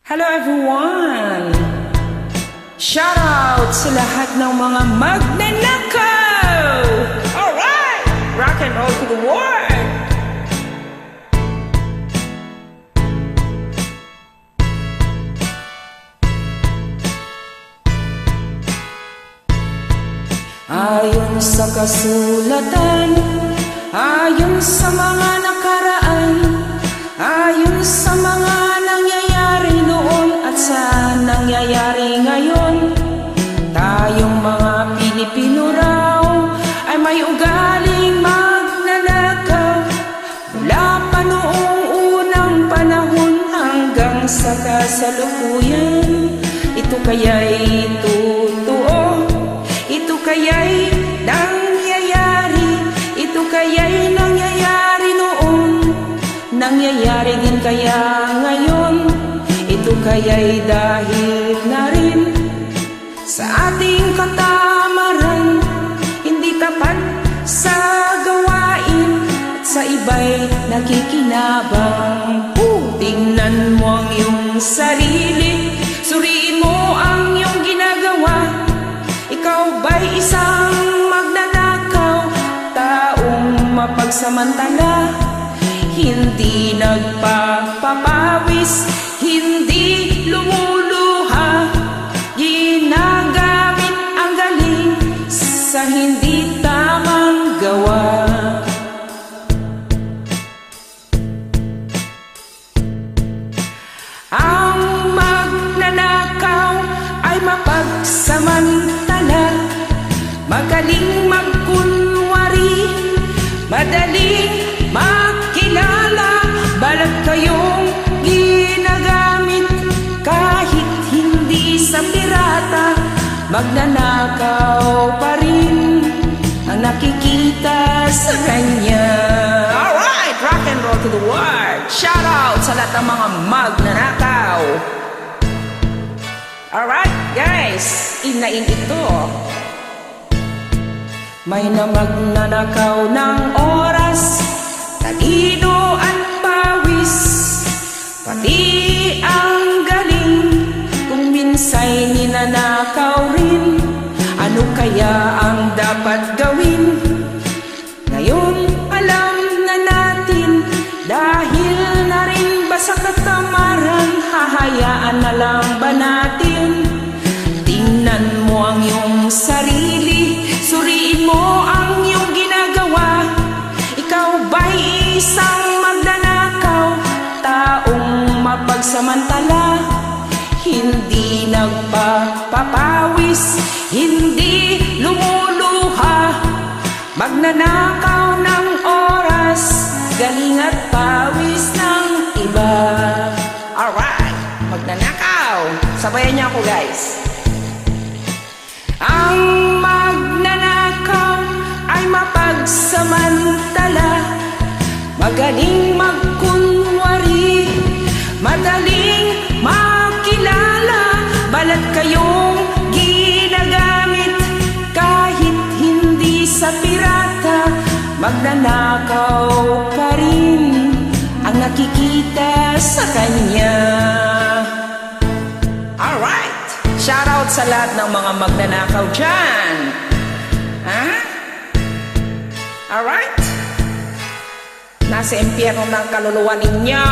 Hello everyone! Shout out sa lahat ng mga magnanakaw! Alright! Rock and roll to the world! Ayon sa kasulatan, ayon sa mga nakaraan, ayon sa mga nangyayari noon at sa nangyayari ngayon, tayong mga Pilipino raw ay may ugaling magnanakaw mula pa noong unang panahon hanggang sa kasalukuyan. Ito kaya'y totoo, ito kaya'y nangyayari, ito kaya'y nangyayari noon, nangyayari din kaya ngayon. Ito kaya'y dahil na rin sa ating katamaran, hindi tapat sa gawain at sa iba'y nakikinabang. Tingnan mo ang iyong sarili, suriin mo ang iyong ginagawa. Ikaw ba'y isang magnanakaw, taong mapagsamantala, hindi nagpapawis, hindi lumuluha, ginagamit ang galing sa hindi tamang gawa. Ang magnanakaw ay mapagsamantala, magaling magkunwari, madaling makilala, balat kayong ginagamit kahit hindi sa pirata, magnanakaw pa rin ang nakikita sa kanya. Alright, rock and roll to the world. Shout out sa lahat ng mga magnanakaw. Alright guys, inain ito. May namagnanakaw ng oras, talino at pawis, pati ang galing, kung minsa'y ninanakaw rin. Ano kaya ang dapat gawin? Ngayon alam na natin, dahil na rin ba sa katamaran, hahayaan na lang ba natin? Tingnan mo ang iyong sarili, suriin mo ang iyong ginagawa. Ikaw ba'y isang magnanakaw, taong mapagsamantala, hindi nagpapawis, hindi lumuluha, magnanakaw ng oras, galing at pawis ng iba. Alright, magnanakaw. Sabayan niyo ako guys. Ang magnanakaw ay mapagsamantala, magaling magkunwari, madaling makilala, balat kayong ginagamit kahit hindi sa pirata, magnanakaw pa rin ang nakikita sa kanya. Alright, shout out sa lahat ng mga magnanakaw dyan. Ha? Alright? Nasa impyerno ng kaluluwa ninyo.